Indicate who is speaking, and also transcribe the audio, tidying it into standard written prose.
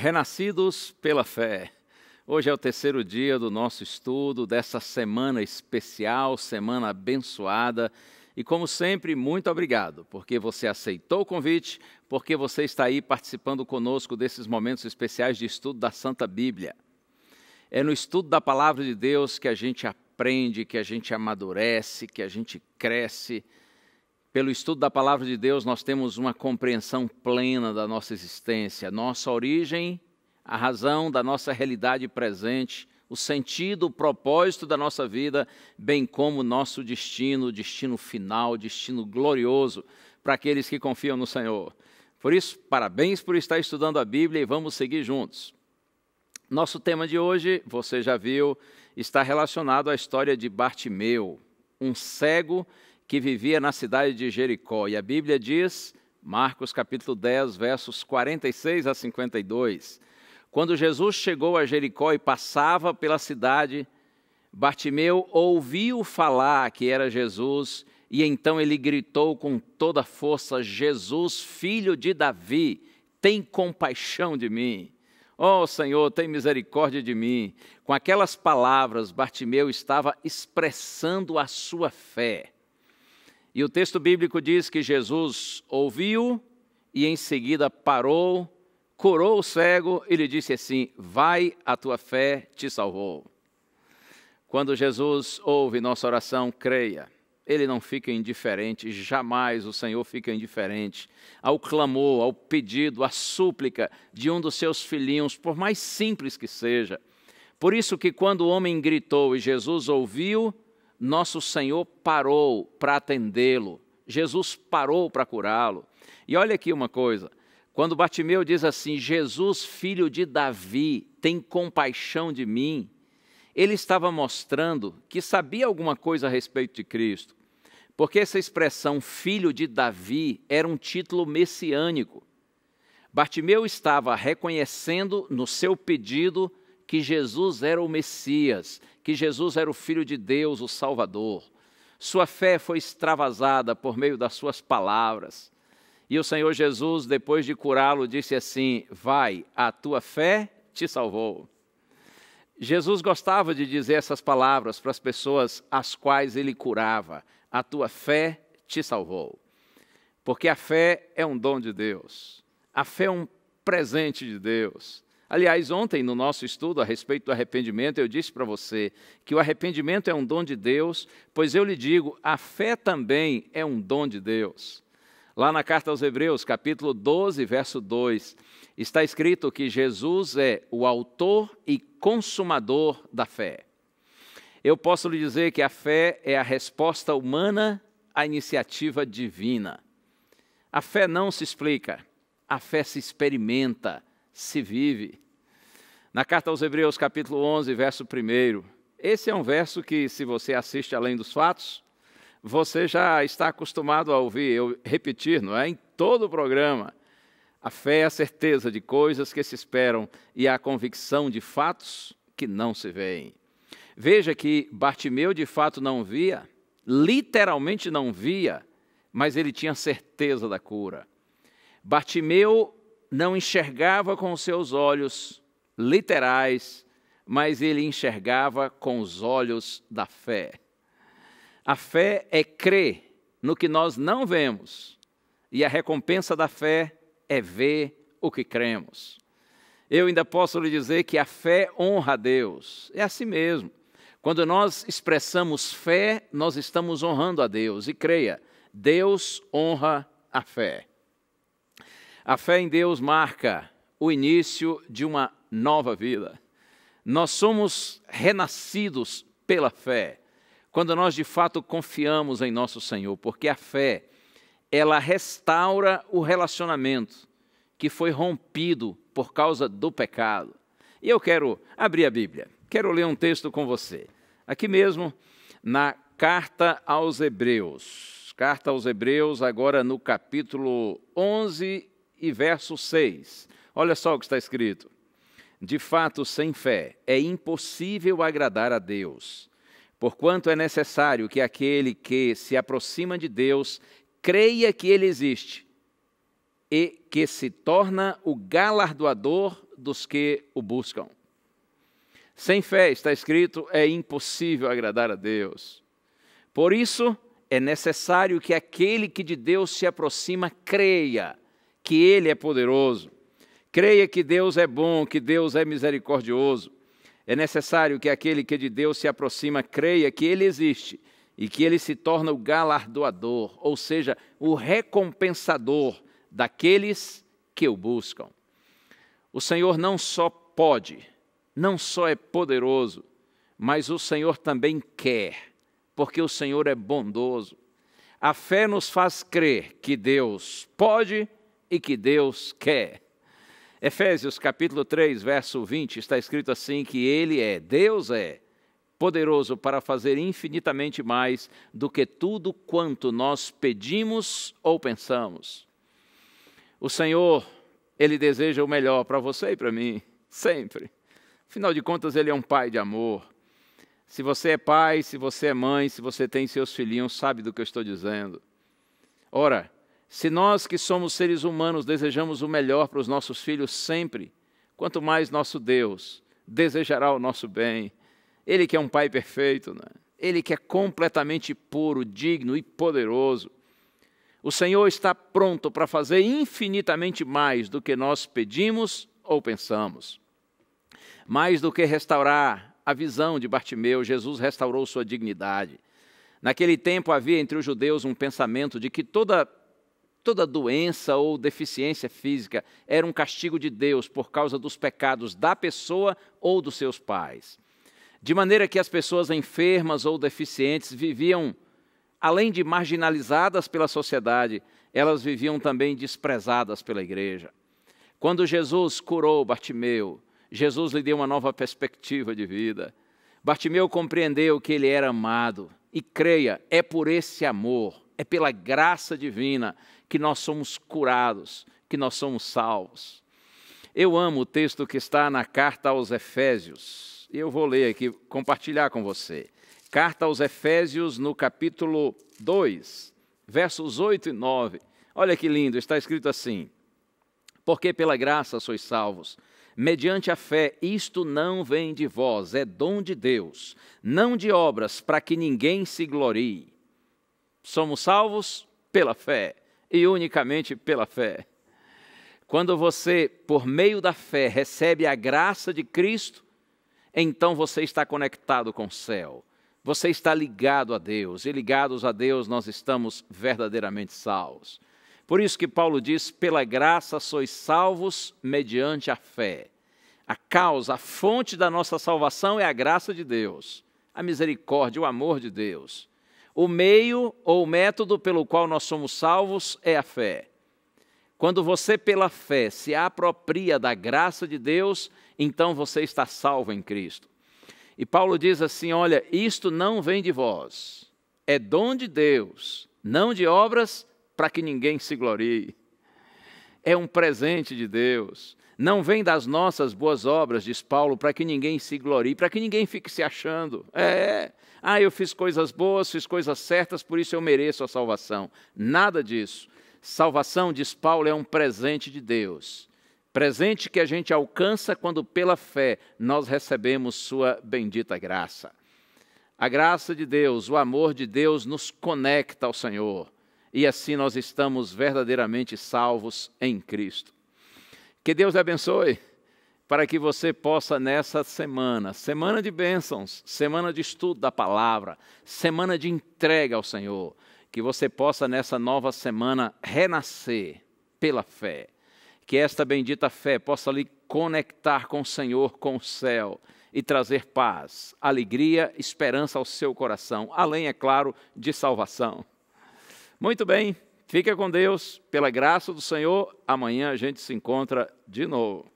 Speaker 1: Renascidos pela fé. Hoje é o terceiro dia do nosso estudo, dessa semana especial, semana abençoada. E como sempre, muito obrigado, porque você aceitou o convite, porque você está aí participando conosco desses momentos especiais de estudo da Santa Bíblia. É no estudo da Palavra de Deus que a gente aprende, que a gente amadurece, que a gente cresce. Pelo estudo da Palavra de Deus, nós temos uma compreensão plena da nossa existência, nossa origem, a razão da nossa realidade presente, o sentido, o propósito da nossa vida, bem como o nosso destino, destino final, destino glorioso para aqueles que confiam no Senhor. Por isso, parabéns por estar estudando a Bíblia e vamos seguir juntos. Nosso tema de hoje, você já viu, está relacionado à história de Bartimeu, um cego que vivia na cidade de Jericó. E a Bíblia diz, Marcos capítulo 10, versos 46 a 52, quando Jesus chegou a Jericó e passava pela cidade, Bartimeu ouviu falar que era Jesus, e então ele gritou com toda a força: Jesus, filho de Davi, tem compaixão de mim. Ó Senhor, tem misericórdia de mim. Com aquelas palavras, Bartimeu estava expressando a sua fé. E o texto bíblico diz que Jesus ouviu e em seguida parou, curou o cego e lhe disse assim: vai, a tua fé te salvou. Quando Jesus ouve nossa oração, creia, Ele não fica indiferente, jamais o Senhor fica indiferente ao clamor, ao pedido, à súplica de um dos seus filhinhos, por mais simples que seja. Por isso que quando o homem gritou e Jesus ouviu, nosso Senhor parou para atendê-lo, Jesus parou para curá-lo. E olha aqui uma coisa, quando Bartimeu diz assim: Jesus, filho de Davi, tem compaixão de mim, ele estava mostrando que sabia alguma coisa a respeito de Cristo, porque essa expressão filho de Davi era um título messiânico. Bartimeu estava reconhecendo no seu pedido que Jesus era o Messias, que Jesus era o Filho de Deus, o Salvador. Sua fé foi extravasada por meio das suas palavras. E o Senhor Jesus, depois de curá-lo, disse assim: vai, a tua fé te salvou. Jesus gostava de dizer essas palavras para as pessoas às quais ele curava: a tua fé te salvou. Porque a fé é um dom de Deus, a fé é um presente de Deus. Aliás, ontem no nosso estudo a respeito do arrependimento, eu disse para você que o arrependimento é um dom de Deus, pois eu lhe digo, a fé também é um dom de Deus. Lá na carta aos Hebreus, capítulo 12, verso 2, está escrito que Jesus é o autor e consumador da fé. Eu posso lhe dizer que a fé é a resposta humana à iniciativa divina. A fé não se explica, a fé se experimenta, se vive. Na carta aos Hebreus, capítulo 11, verso 1, esse é um verso que, se você assiste Além dos Fatos, você já está acostumado a ouvir eu repetir, não é? Em todo o programa. A fé é a certeza de coisas que se esperam e a convicção de fatos que não se veem. Veja que Bartimeu de fato não via, literalmente não via, mas ele tinha certeza da cura. Bartimeu não enxergava com os seus olhos literais, mas ele enxergava com os olhos da fé. A fé é crer no que nós não vemos, e a recompensa da fé é ver o que cremos. Eu ainda posso lhe dizer que a fé honra a Deus. É assim mesmo. Quando nós expressamos fé, nós estamos honrando a Deus. E creia, Deus honra a fé. A fé em Deus marca o início de uma nova vida. Nós somos renascidos pela fé, quando nós de fato confiamos em nosso Senhor, porque a fé, ela restaura o relacionamento que foi rompido por causa do pecado. E eu quero abrir a Bíblia, quero ler um texto com você, aqui mesmo na Carta aos Hebreus. Carta aos Hebreus, agora no capítulo 11 e verso 6. Olha só o que está escrito. De fato, sem fé é impossível agradar a Deus, porquanto é necessário que aquele que se aproxima de Deus creia que Ele existe e que se torna o galardoador dos que o buscam. Sem fé, está escrito, é impossível agradar a Deus. Por isso, é necessário que aquele que de Deus se aproxima creia que Ele é poderoso. Creia que Deus é bom, que Deus é misericordioso. É necessário que aquele que de Deus se aproxima creia que Ele existe e que Ele se torna o galardoador, ou seja, o recompensador daqueles que o buscam. O Senhor não só pode, não só é poderoso, mas o Senhor também quer, porque o Senhor é bondoso. A fé nos faz crer que Deus pode e que Deus quer. Efésios capítulo 3, verso 20, está escrito assim que Deus é poderoso para fazer infinitamente mais do que tudo quanto nós pedimos ou pensamos. O Senhor, Ele deseja o melhor para você e para mim, sempre. Afinal de contas, Ele é um Pai de amor. Se você é pai, se você é mãe, se você tem seus filhinhos, sabe do que eu estou dizendo. Ora, se nós que somos seres humanos desejamos o melhor para os nossos filhos sempre, quanto mais nosso Deus desejará o nosso bem. Ele que é um Pai perfeito, né? Ele que é completamente puro, digno e poderoso. O Senhor está pronto para fazer infinitamente mais do que nós pedimos ou pensamos. Mais do que restaurar a visão de Bartimeu, Jesus restaurou sua dignidade. Naquele tempo havia entre os judeus um pensamento de que toda doença ou deficiência física era um castigo de Deus por causa dos pecados da pessoa ou dos seus pais. De maneira que as pessoas enfermas ou deficientes viviam, além de marginalizadas pela sociedade, elas viviam também desprezadas pela igreja. Quando Jesus curou Bartimeu, Jesus lhe deu uma nova perspectiva de vida. Bartimeu compreendeu que ele era amado. E creia, é por esse amor, é pela graça divina que nós somos curados, que nós somos salvos. Eu amo o texto que está na carta aos Efésios. E eu vou ler aqui, compartilhar com você. Carta aos Efésios, no capítulo 2, versos 8 e 9. Olha que lindo, está escrito assim: porque pela graça sois salvos, mediante a fé, isto não vem de vós, é dom de Deus, não de obras, para que ninguém se glorie. Somos salvos pela fé, e unicamente pela fé. Quando você, por meio da fé, recebe a graça de Cristo, então você está conectado com o céu. Você está ligado a Deus, e ligados a Deus nós estamos verdadeiramente salvos. Por isso que Paulo diz, pela graça sois salvos mediante a fé. A causa, a fonte da nossa salvação é a graça de Deus, a misericórdia, o amor de Deus. O meio ou o método pelo qual nós somos salvos é a fé. Quando você, pela fé, se apropria da graça de Deus, então você está salvo em Cristo. E Paulo diz assim, olha, isto não vem de vós, é dom de Deus, não de obras, para que ninguém se glorie. É um presente de Deus. Não vem das nossas boas obras, diz Paulo, para que ninguém se glorie, para que ninguém fique se achando. Eu fiz coisas boas, fiz coisas certas, por isso eu mereço a salvação. Nada disso. Salvação, diz Paulo, é um presente de Deus. Presente que a gente alcança quando, pela fé, nós recebemos sua bendita graça. A graça de Deus, o amor de Deus nos conecta ao Senhor. E assim nós estamos verdadeiramente salvos em Cristo. Que Deus abençoe, para que você possa nessa semana de bênçãos, semana de estudo da palavra, semana de entrega ao Senhor, que você possa nessa nova semana renascer pela fé. Que esta bendita fé possa lhe conectar com o Senhor, com o céu, e trazer paz, alegria, esperança ao seu coração, além, é claro, de salvação. Muito bem, fica com Deus, pela graça do Senhor, amanhã a gente se encontra de novo.